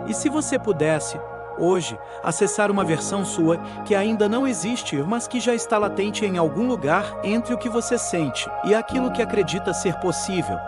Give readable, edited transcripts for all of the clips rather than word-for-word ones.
E se você pudesse, hoje, acessar uma versão sua que ainda não existe, mas que já está latente em algum lugar entre o que você sente e aquilo que acredita ser possível?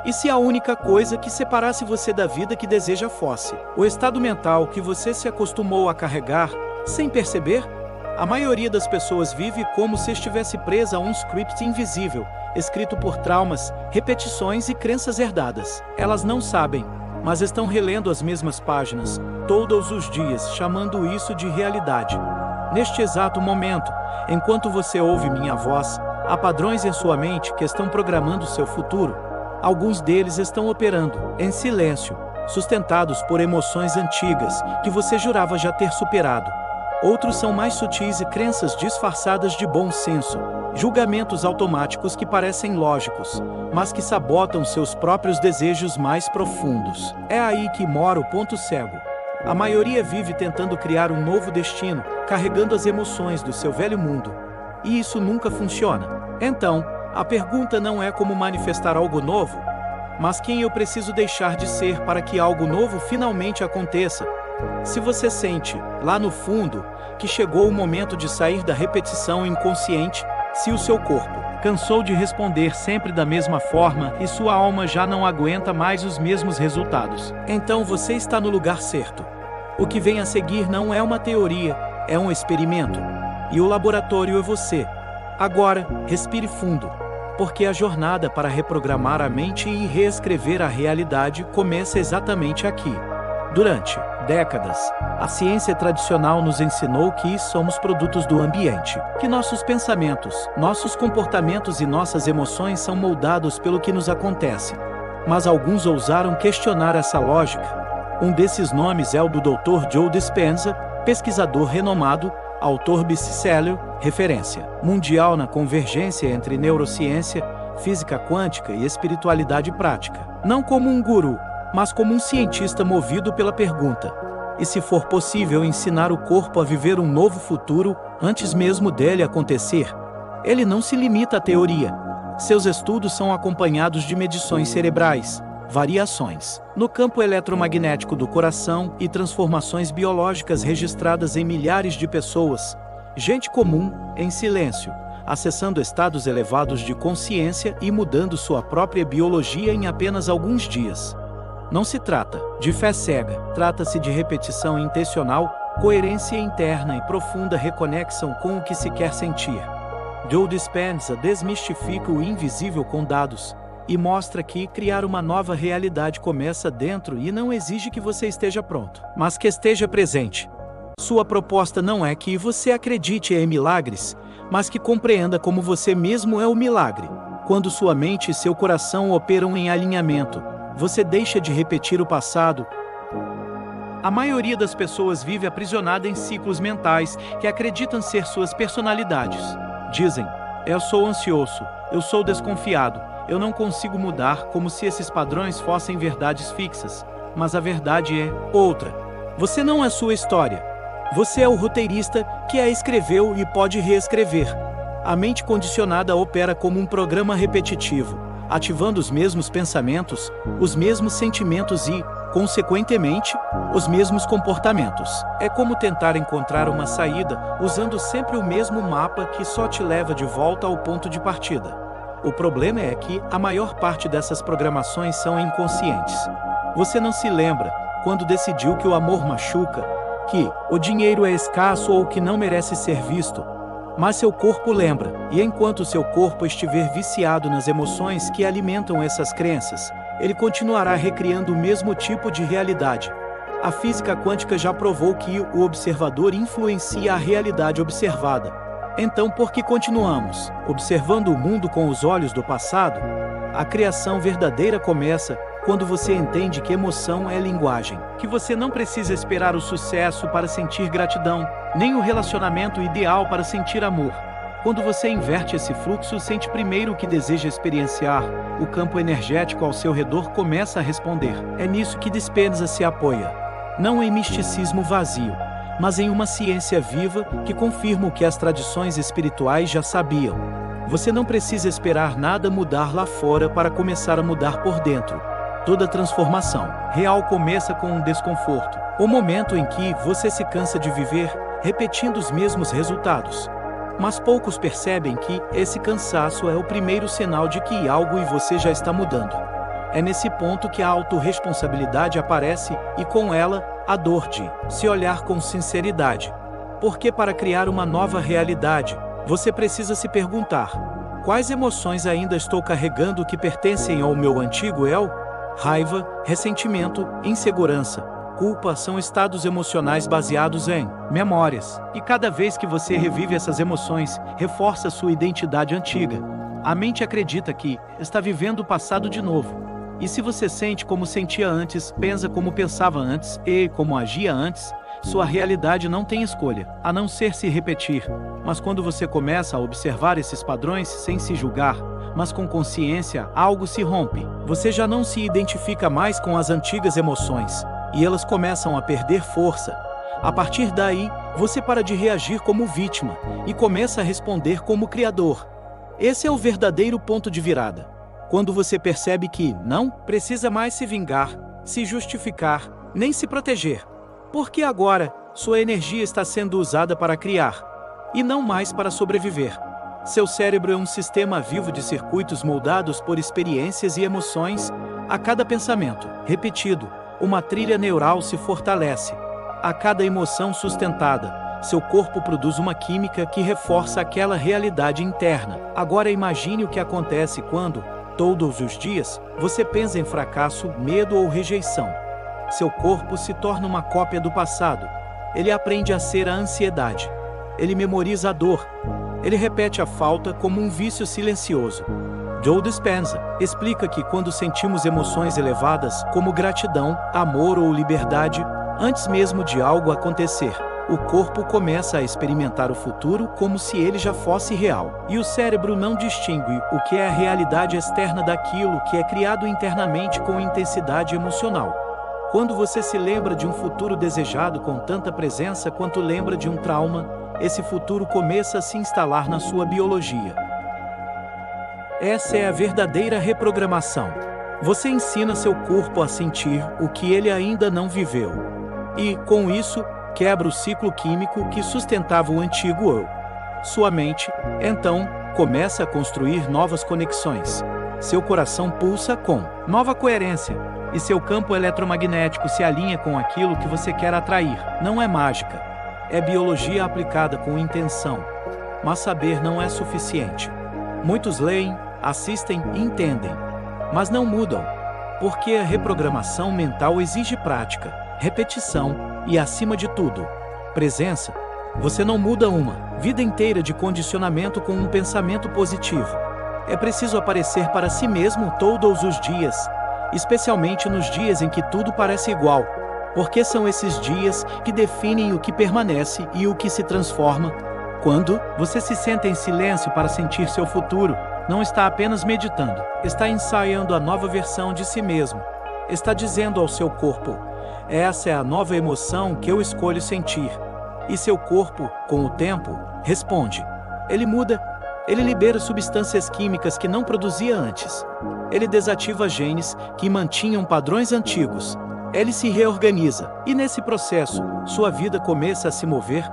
E se a única coisa que separasse você da vida que deseja fosse o estado mental que você se acostumou a carregar, sem perceber? A maioria das pessoas vive como se estivesse presa a um script invisível, escrito por traumas, repetições e crenças herdadas. Elas não sabem, mas estão relendo as mesmas páginas, todos os dias, chamando isso de realidade. Neste exato momento, enquanto você ouve minha voz, há padrões em sua mente que estão programando seu futuro. Alguns deles estão operando, em silêncio, sustentados por emoções antigas que você jurava já ter superado. Outros são mais sutis e crenças disfarçadas de bom senso, julgamentos automáticos que parecem lógicos, mas que sabotam seus próprios desejos mais profundos. É aí que mora o ponto cego. A maioria vive tentando criar um novo destino, carregando as emoções do seu velho mundo. E isso nunca funciona. Então, a pergunta não é como manifestar algo novo, mas quem eu preciso deixar de ser para que algo novo finalmente aconteça. Se você sente, lá no fundo, que chegou o momento de sair da repetição inconsciente, se o seu corpo cansou de responder sempre da mesma forma e sua alma já não aguenta mais os mesmos resultados, então você está no lugar certo. O que vem a seguir não é uma teoria, é um experimento. E o laboratório é você. Agora, respire fundo, porque a jornada para reprogramar a mente e reescrever a realidade começa exatamente aqui. Durante décadas, a ciência tradicional nos ensinou que somos produtos do ambiente, que nossos pensamentos, nossos comportamentos e nossas emoções são moldados pelo que nos acontece. Mas alguns ousaram questionar essa lógica. Um desses nomes é o do Dr. Joe Dispenza, pesquisador renomado, autor best-seller, referência mundial na convergência entre neurociência, física quântica e espiritualidade prática. Não como um guru, mas como um cientista movido pela pergunta: e se for possível ensinar o corpo a viver um novo futuro antes mesmo dele acontecer? Ele não se limita à teoria. Seus estudos são acompanhados de medições cerebrais, variações no campo eletromagnético do coração e transformações biológicas registradas em milhares de pessoas. Gente comum, em silêncio, acessando estados elevados de consciência e mudando sua própria biologia em apenas alguns dias. Não se trata de fé cega, trata-se de repetição intencional, coerência interna e profunda reconexão com o que se quer sentir. Joe Dispenza desmistifica o invisível com dados e mostra que criar uma nova realidade começa dentro e não exige que você esteja pronto, mas que esteja presente. Sua proposta não é que você acredite em milagres, mas que compreenda como você mesmo é o milagre. Quando sua mente e seu coração operam em alinhamento, você deixa de repetir o passado. A maioria das pessoas vive aprisionada em ciclos mentais que acreditam ser suas personalidades. Dizem: eu sou ansioso, eu sou desconfiado, eu não consigo mudar, como se esses padrões fossem verdades fixas. Mas a verdade é outra. Você não é sua história. Você é o roteirista que a escreveu e pode reescrever. A mente condicionada opera como um programa repetitivo, ativando os mesmos pensamentos, os mesmos sentimentos e, consequentemente, os mesmos comportamentos. É como tentar encontrar uma saída usando sempre o mesmo mapa que só te leva de volta ao ponto de partida. O problema é que a maior parte dessas programações são inconscientes. Você não se lembra quando decidiu que o amor machuca, que o dinheiro é escasso ou que não merece ser visto. Mas seu corpo lembra, e enquanto seu corpo estiver viciado nas emoções que alimentam essas crenças, ele continuará recriando o mesmo tipo de realidade. A física quântica já provou que o observador influencia a realidade observada. Então, por que continuamos observando o mundo com os olhos do passado? A criação verdadeira começa quando você entende que emoção é linguagem, que você não precisa esperar o sucesso para sentir gratidão, nem o relacionamento ideal para sentir amor. Quando você inverte esse fluxo, sente primeiro o que deseja experienciar, o campo energético ao seu redor começa a responder. É nisso que Dispenza se apoia. Não em misticismo vazio, mas em uma ciência viva que confirma o que as tradições espirituais já sabiam. Você não precisa esperar nada mudar lá fora para começar a mudar por dentro. Toda transformação real começa com um desconforto. O momento em que você se cansa de viver repetindo os mesmos resultados. Mas poucos percebem que esse cansaço é o primeiro sinal de que algo em você já está mudando. É nesse ponto que a autorresponsabilidade aparece e, com ela, a dor de se olhar com sinceridade. Porque para criar uma nova realidade, você precisa se perguntar: quais emoções ainda estou carregando que pertencem ao meu antigo eu? Raiva, ressentimento, insegurança, culpa são estados emocionais baseados em memórias. E cada vez que você revive essas emoções, reforça sua identidade antiga. A mente acredita que está vivendo o passado de novo. E se você sente como sentia antes, pensa como pensava antes e como agia antes, sua realidade não tem escolha, a não ser se repetir. Mas quando você começa a observar esses padrões sem se julgar, mas com consciência, algo se rompe. Você já não se identifica mais com as antigas emoções, e elas começam a perder força. A partir daí, você para de reagir como vítima e começa a responder como criador. Esse é o verdadeiro ponto de virada. Quando você percebe que não precisa mais se vingar, se justificar, nem se proteger. Porque agora, sua energia está sendo usada para criar, e não mais para sobreviver. Seu cérebro é um sistema vivo de circuitos moldados por experiências e emoções. A cada pensamento repetido, uma trilha neural se fortalece. A cada emoção sustentada, seu corpo produz uma química que reforça aquela realidade interna. Agora imagine o que acontece quando, todos os dias, você pensa em fracasso, medo ou rejeição. Seu corpo se torna uma cópia do passado. Ele aprende a ser a ansiedade. Ele memoriza a dor. Ele repete a falta como um vício silencioso. Joe Dispenza explica que quando sentimos emoções elevadas, como gratidão, amor ou liberdade, antes mesmo de algo acontecer, o corpo começa a experimentar o futuro como se ele já fosse real. E o cérebro não distingue o que é a realidade externa daquilo que é criado internamente com intensidade emocional. Quando você se lembra de um futuro desejado com tanta presença quanto lembra de um trauma, esse futuro começa a se instalar na sua biologia. Essa é a verdadeira reprogramação. Você ensina seu corpo a sentir o que ele ainda não viveu. E, com isso, quebra o ciclo químico que sustentava o antigo eu. Sua mente, então, começa a construir novas conexões. Seu coração pulsa com nova coerência, e seu campo eletromagnético se alinha com aquilo que você quer atrair. Não é mágica. É biologia aplicada com intenção. Mas saber não é suficiente. Muitos leem, assistem e entendem, mas não mudam. Porque a reprogramação mental exige prática, repetição e, acima de tudo, presença. Você não muda uma vida inteira de condicionamento com um pensamento positivo. É preciso aparecer para si mesmo todos os dias, especialmente nos dias em que tudo parece igual, porque são esses dias que definem o que permanece e o que se transforma. Quando você se senta em silêncio para sentir seu futuro, não está apenas meditando, está ensaiando a nova versão de si mesmo. Está dizendo ao seu corpo: essa é a nova emoção que eu escolho sentir. E seu corpo, com o tempo, responde. Ele muda. Ele libera substâncias químicas que não produzia antes. Ele desativa genes que mantinham padrões antigos. Ele se reorganiza. E nesse processo, sua vida começa a se mover.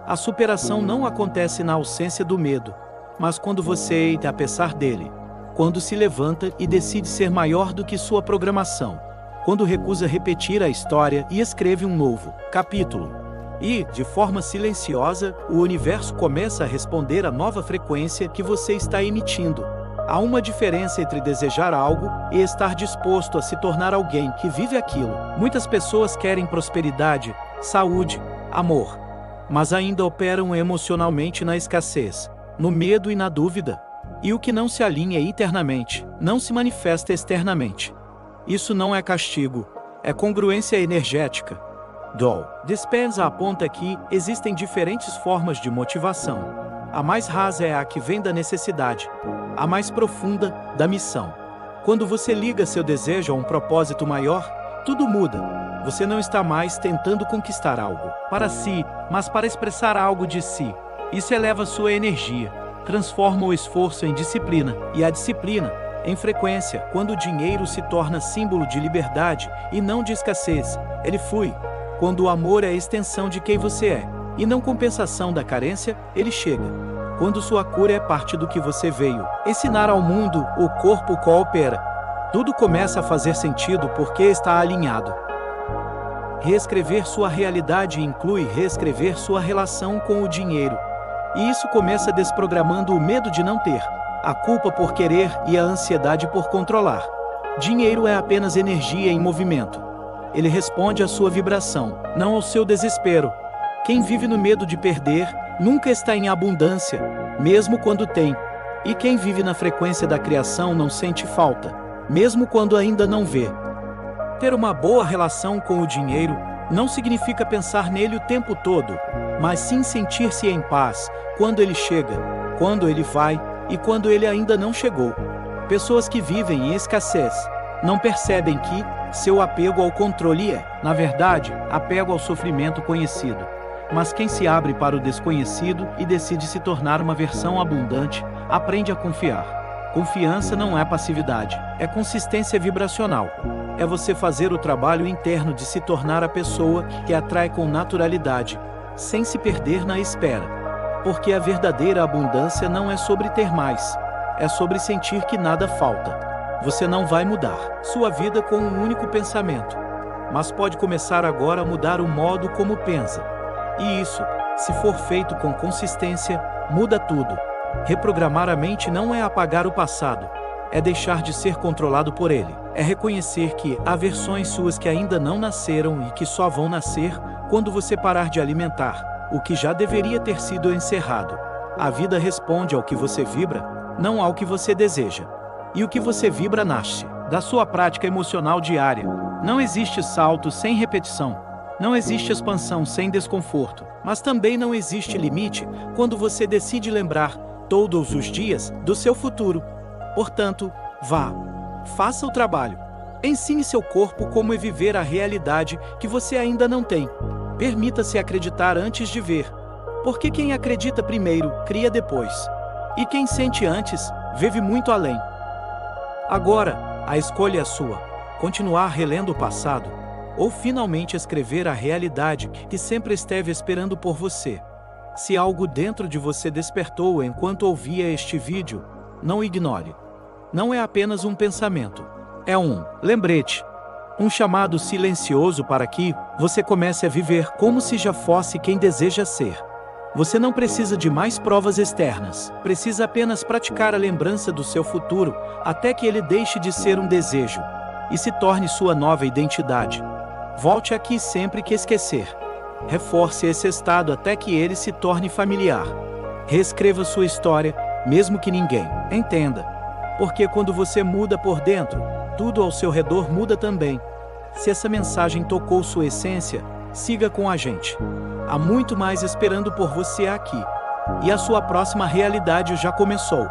A superação não acontece na ausência do medo, mas quando você, apesar dele, quando se levanta e decide ser maior do que sua programação, quando recusa repetir a história e escreve um novo capítulo. E, de forma silenciosa, o universo começa a responder à nova frequência que você está emitindo. Há uma diferença entre desejar algo e estar disposto a se tornar alguém que vive aquilo. Muitas pessoas querem prosperidade, saúde, amor, mas ainda operam emocionalmente na escassez, no medo e na dúvida. E o que não se alinha internamente, não se manifesta externamente. Isso não é castigo, é congruência energética. Joe Dispenza aponta que existem diferentes formas de motivação. A mais rasa é a que vem da necessidade, a mais profunda, da missão. Quando você liga seu desejo a um propósito maior, tudo muda. Você não está mais tentando conquistar algo para si, mas para expressar algo de si. Isso eleva sua energia, transforma o esforço em disciplina, e a disciplina Em frequência, quando o dinheiro se torna símbolo de liberdade e não de escassez, ele flui. Quando o amor é a extensão de quem você é e não compensação da carência, ele chega. Quando sua cura é parte do que você veio ensinar ao mundo, o corpo coopera. Tudo começa a fazer sentido porque está alinhado. Reescrever sua realidade inclui reescrever sua relação com o dinheiro. E isso começa desprogramando o medo de não ter, a culpa por querer e a ansiedade por controlar. Dinheiro é apenas energia em movimento. Ele responde à sua vibração, não ao seu desespero. Quem vive no medo de perder, nunca está em abundância, mesmo quando tem. E quem vive na frequência da criação não sente falta, mesmo quando ainda não vê. Ter uma boa relação com o dinheiro não significa pensar nele o tempo todo, mas sim sentir-se em paz quando ele chega, quando ele vai e quando ele ainda não chegou. Pessoas que vivem em escassez não percebem que seu apego ao controle é, na verdade, apego ao sofrimento conhecido. Mas quem se abre para o desconhecido e decide se tornar uma versão abundante, aprende a confiar. Confiança não é passividade, é consistência vibracional. É você fazer o trabalho interno de se tornar a pessoa que atrai com naturalidade, sem se perder na espera. Porque a verdadeira abundância não é sobre ter mais, é sobre sentir que nada falta. Você não vai mudar sua vida com um único pensamento, mas pode começar agora a mudar o modo como pensa. E isso, se for feito com consistência, muda tudo. Reprogramar a mente não é apagar o passado, é deixar de ser controlado por ele. É reconhecer que há versões suas que ainda não nasceram e que só vão nascer quando você parar de alimentar o que já deveria ter sido encerrado. A vida responde ao que você vibra, não ao que você deseja. E o que você vibra nasce da sua prática emocional diária. Não existe salto sem repetição. Não existe expansão sem desconforto. Mas também não existe limite quando você decide lembrar todos os dias do seu futuro. Portanto, vá. Faça o trabalho. Ensine seu corpo como é viver a realidade que você ainda não tem. Permita-se acreditar antes de ver. Porque quem acredita primeiro, cria depois. E quem sente antes, vive muito além. Agora, a escolha é sua. Continuar relendo o passado, ou finalmente escrever a realidade que sempre esteve esperando por você. Se algo dentro de você despertou enquanto ouvia este vídeo, não ignore. Não é apenas um pensamento. É um lembrete. Um chamado silencioso para que você comece a viver como se já fosse quem deseja ser. Você não precisa de mais provas externas. Precisa apenas praticar a lembrança do seu futuro até que ele deixe de ser um desejo e se torne sua nova identidade. Volte aqui sempre que esquecer. Reforce esse estado até que ele se torne familiar. Reescreva sua história, mesmo que ninguém entenda. Porque quando você muda por dentro, tudo ao seu redor muda também. Se essa mensagem tocou sua essência, siga com a gente. Há muito mais esperando por você aqui. E a sua próxima realidade já começou.